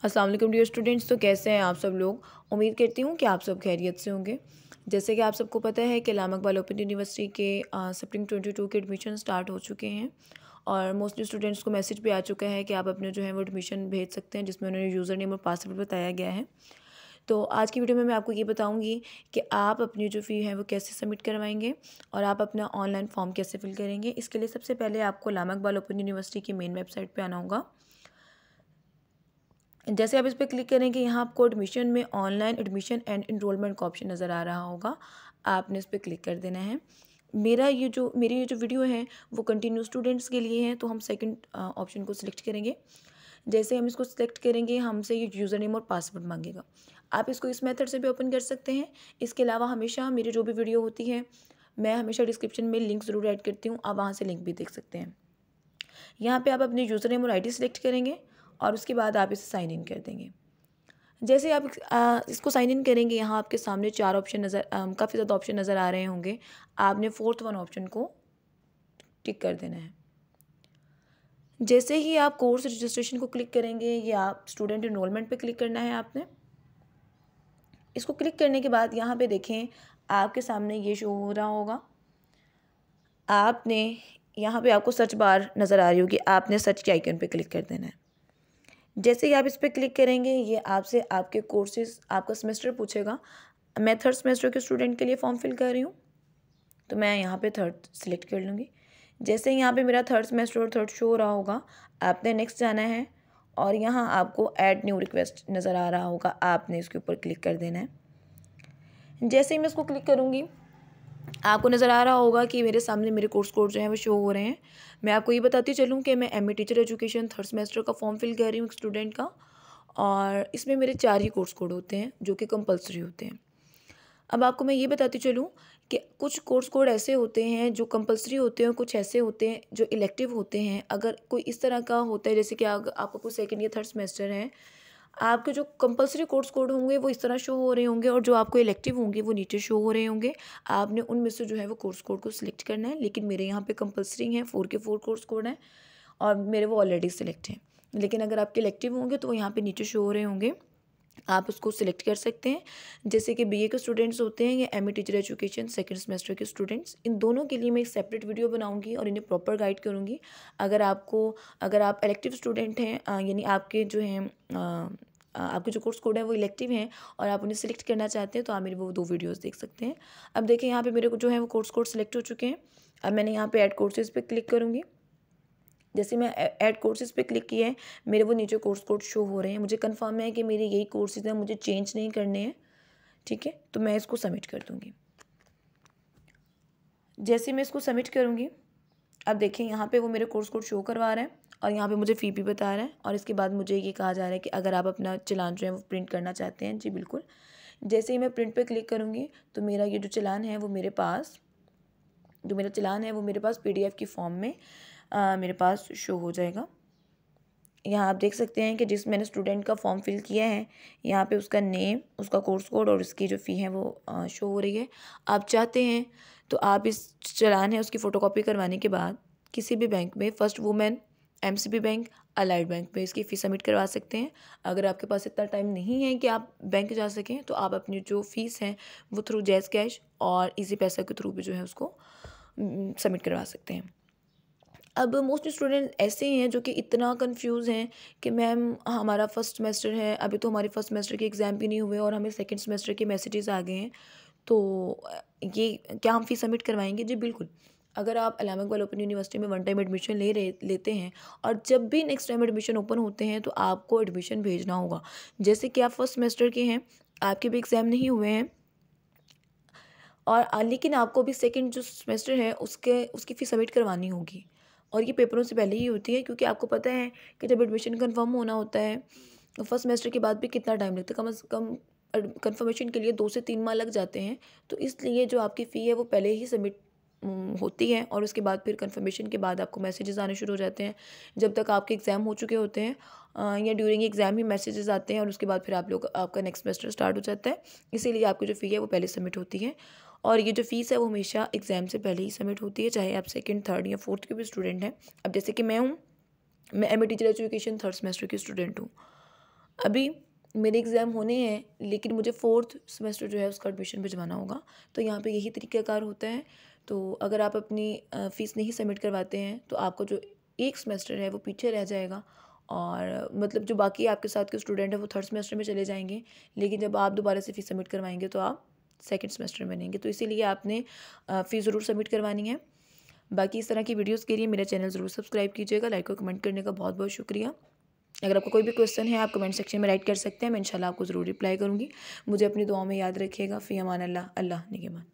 अस्सलाम वालेकुम dear students. तो कैसे हैं आप सब लोग। उम्मीद करती हूँ कि आप सब खैरियत से होंगे। जैसे कि आप सबको पता है कि अल्लामा इक़बाल ओपन यूनिवर्सिटी के स्प्रिंग 22 के एडमिशन स्टार्ट हो चुके हैं और मोस्टली स्टूडेंट्स को मैसेज भी आ चुका है कि आप अपने जो है वो एडमिशन भेज सकते हैं, जिसमें उन्होंने यूज़र नेम और पासवर्ड बताया गया है। तो आज की वीडियो में मैं आपको ये बताऊंगी कि आप अपनी जो फ़ी है वो कैसे सबमिट करवाएंगे और आप अपना ऑनलाइन फॉर्म कैसे फिल करेंगे। इसके लिए सबसे पहले आपको अल्लामा इक़बाल ओपन यूनिवर्सिटी की मेन वेबसाइट पर आना होगा। जैसे आप इस पर क्लिक करेंगे, यहाँ आपको एडमिशन में ऑनलाइन एडमिशन एंड इनरोलमेंट का ऑप्शन नज़र आ रहा होगा। आपने इस पर क्लिक कर देना है। मेरी ये जो वीडियो है वो कंटिन्यू स्टूडेंट्स के लिए है, तो हम सेकंड ऑप्शन को सिलेक्ट करेंगे। जैसे हम इसको सिलेक्ट करेंगे, हमसे ये यूज़र नेम और पासवर्ड मांगेगा। आप इसको इस मेथड से भी ओपन कर सकते हैं। इसके अलावा हमेशा मेरी जो भी वीडियो होती है, मैं हमेशा डिस्क्रिप्शन में लिंक ज़रूर ऐड करती हूँ, आप वहाँ से लिंक भी देख सकते हैं। यहाँ पे आप अपने यूज़र नेम और आईडी सेलेक्ट करेंगे और उसके बाद आप इसे साइन इन कर देंगे। जैसे आप इसको साइन इन करेंगे, यहाँ आपके सामने चार ऑप्शन काफ़ी ज़्यादा ऑप्शन नज़र आ रहे होंगे। आपने फोर्थ वन ऑप्शन को टिक कर देना है। जैसे ही आप कोर्स रजिस्ट्रेशन को क्लिक करेंगे या आप स्टूडेंट इनरोलमेंट पे क्लिक करना है आपने। इसको क्लिक करने के बाद यहाँ पे देखें, आपके सामने ये शो हो रहा होगा। आपने यहाँ पे आपको सर्च बार नज़र आ रही होगी, आपने सर्च के आइकन पे क्लिक कर देना है। जैसे ही आप इस पर क्लिक करेंगे, ये आपसे आपके कोर्सेज़ आपका सेमेस्टर पूछेगा। मैं थर्ड सेमेस्टर के स्टूडेंट के लिए फॉर्म फिल कर रही हूँ, तो मैं यहाँ पे थर्ड सिलेक्ट कर लूँगी। जैसे यहाँ पे मेरा थर्ड सेमेस्टर और थर्ड शो हो रहा होगा, आपने नेक्स्ट जाना है और यहाँ आपको ऐड न्यू रिक्वेस्ट नज़र आ रहा होगा, आपने इसके ऊपर क्लिक कर देना है। जैसे ही मैं इसको क्लिक करूँगी, आपको नज़र आ रहा होगा कि मेरे सामने मेरे कोर्स कोड जो हैं वो शो हो रहे हैं। मैं आपको ये बताती चलूँ कि मैं MA teacher education third semester का फॉर्म फिल कर रही हूँ एक स्टूडेंट का, और इसमें मेरे 4 ही कोर्स कोड होते हैं जो कि कंपलसरी होते हैं। अब आपको मैं ये बताती चलूँ कि कुछ कोर्स कोड ऐसे होते हैं जो कंपलसरी होते हैं, कुछ ऐसे होते हैं जो इलेक्टिव होते हैं। अगर कोई इस तरह का होता है, जैसे कि आपका कोई सेकेंड या थर्ड सेमेस्टर है, आपके जो कंपलसरी कोर्स कोड होंगे वो इस तरह शो हो रहे होंगे और जो आपको इलेक्टिव होंगे वो नीचे शो हो रहे होंगे। आपने उनमें से जो है वो कोर्स कोड को सिलेक्ट करना है। लेकिन मेरे यहाँ पे कंपलसरी हैं, 4 के 4 कोर्स कोड हैं और मेरे वो ऑलरेडी सिलेक्ट हैं। लेकिन अगर आपके इलेक्टिव होंगे तो वो यहाँ पे नीचे शो हो रहे होंगे, आप उसको सिलेक्ट कर सकते हैं। जैसे कि बीए के स्टूडेंट्स होते हैं या MA teacher education second semester के स्टूडेंट्स, इन दोनों के लिए मैं एक सेपरेट वीडियो बनाऊंगी और इन्हें प्रॉपर गाइड करूंगी। अगर आप इलेक्टिव स्टूडेंट हैं, यानी आपके जो हैं आपके जो कोर्स कोड है वो इलेक्टिव हैं और आप उन्हें सिलेक्ट करना चाहते हैं, तो आप मेरे वो 2 वीडियोस देख सकते हैं। अब देखिए, यहाँ पे मेरे को जो है वो कोर्स कोड सिलेक्ट हो चुके हैं। अब मैंने यहाँ पे ऐड कोर्सेज़ पे क्लिक करूँगी। जैसे मैं ऐड कोर्सेज़ पे क्लिक किया है, मेरे वो नीचे कोर्स कोड शो हो रहे हैं। मुझे कंफर्म है कि मेरे यही कोर्सेज़ हैं, मुझे चेंज नहीं करने हैं। ठीक है, तो मैं इसको सबमिट कर दूँगी। जैसे मैं इसको सबमिट करूँगी, अब देखें यहाँ पे वो मेरे कोर्स कोड शो करवा रहा है और यहाँ पे मुझे फ़ी भी बता रहा है। और इसके बाद मुझे ये कहा जा रहा है कि अगर आप अपना चालान जो है वो प्रिंट करना चाहते हैं, जी बिल्कुल। जैसे ही मैं प्रिंट पे क्लिक करूँगी, तो मेरा ये जो चालान है वो मेरे पास PDF की फॉर्म में मेरे पास शो हो जाएगा। यहाँ आप देख सकते हैं कि जिस मैंने स्टूडेंट का फॉर्म फिल किया है, यहाँ पे उसका नेम, उसका कोर्स कोड और उसकी जो फ़ी है वो शो हो रही है। आप चाहते हैं तो आप इस चालान है उसकी फ़ोटोकॉपी करवाने के बाद किसी भी बैंक में, first women, MCB bank, allied bank में इसकी फ़ी सबमिट करवा सकते हैं। अगर आपके पास इतना टाइम नहीं है कि आप बैंक जा सकें, तो आप अपनी जो फ़ीस है वो थ्रू जैज़ कैश और ईजी पैसा के थ्रू भी जो है उसको सबमिट करवा सकते हैं। अब मोस्ट स्टूडेंट ऐसे ही हैं जो कि इतना कंफ्यूज हैं कि मैम हमारा फर्स्ट सेमेस्टर है, अभी तो हमारे फर्स्ट सेमेस्टर के एग्ज़ाम भी नहीं हुए और हमें सेकंड सेमेस्टर के मैसेजेस आ गए हैं, तो ये क्या हम फ़ीस सबमिट करवाएंगे? जी बिल्कुल। अगर आप अल्लामा इक़बाल ओपन यूनिवर्सिटी में वन टाइम एडमिशन लेते हैं और जब भी नेक्स्ट टाइम एडमिशन ओपन होते हैं, तो आपको एडमिशन भेजना होगा। जैसे कि आप फर्स्ट सेमेस्टर के हैं, आपके भी एग्ज़ाम नहीं हुए हैं और लेकिन आपको भी सेकंड जो सेमेस्टर है उसकी फ़ीस सबमिट करवानी होगी और ये पेपरों से पहले ही होती है, क्योंकि आपको पता है कि जब एडमिशन कंफर्म होना होता है तो फर्स्ट सेमेस्टर के बाद भी कितना टाइम लगता है, कम से कम कंफर्मेशन के लिए 2 से 3 माह लग जाते हैं। तो इसलिए जो आपकी फ़ी है वो पहले ही सबमिट होती है और उसके बाद फिर कंफर्मेशन के बाद आपको मैसेजेस आने शुरू हो जाते हैं। जब तक आपके एग्ज़ाम हो चुके होते हैं या ड्यूरिंग एग्ज़ाम ही मैसेजेस आते हैं और उसके बाद फिर आपका नेक्स्ट सेमेस्टर स्टार्ट हो जाता है। इसीलिए आपकी जो फ़ी है वो पहले सबमिट होती है और ये जो फ़ीस है वो हमेशा एग्ज़ाम से पहले ही सबमिट होती है, चाहे आप सेकंड, थर्ड या फोर्थ के भी स्टूडेंट हैं। अब जैसे कि मैं MA teacher education third semester की स्टूडेंट हूँ। अभी मेरे एग्ज़ाम होने हैं लेकिन मुझे 4th सेमेस्टर जो है उसका एडमिशन भिजवाना होगा, तो यहाँ पे यही तरीक़ाकार होता है। तो अगर आप अपनी फ़ीस नहीं सबमिट करवाते हैं तो आपका जो एक सेमेस्टर है वो पीछे रह जाएगा, और मतलब जो बाकी आपके साथ के स्टूडेंट हैं वो 3rd सेमेस्टर में चले जाएंगे, लेकिन जब आप दोबारा से फ़ीस सबमिट करवाएंगे तो आप 2nd सेमेस्टर में बनेंगे। तो इसीलिए आपने फ़ीस ज़रूर सबमिट करवानी है। बाकी इस तरह की वीडियोज़ के लिए मेरा चैनल ज़रूर सब्सक्राइब कीजिएगा। लाइक और कमेंट करने का बहुत बहुत शुक्रिया। अगर आपको कोई भी क्वेश्चन है आप कमेंट सेक्शन में राइट कर सकते हैं, मैं इंशाल्लाह आपको ज़रूर रिप्लाई करूँगी। मुझे अपनी दुआओं में याद रखिएगा। फ़ी अमान अल्लाह, अल्लाह निगहबान।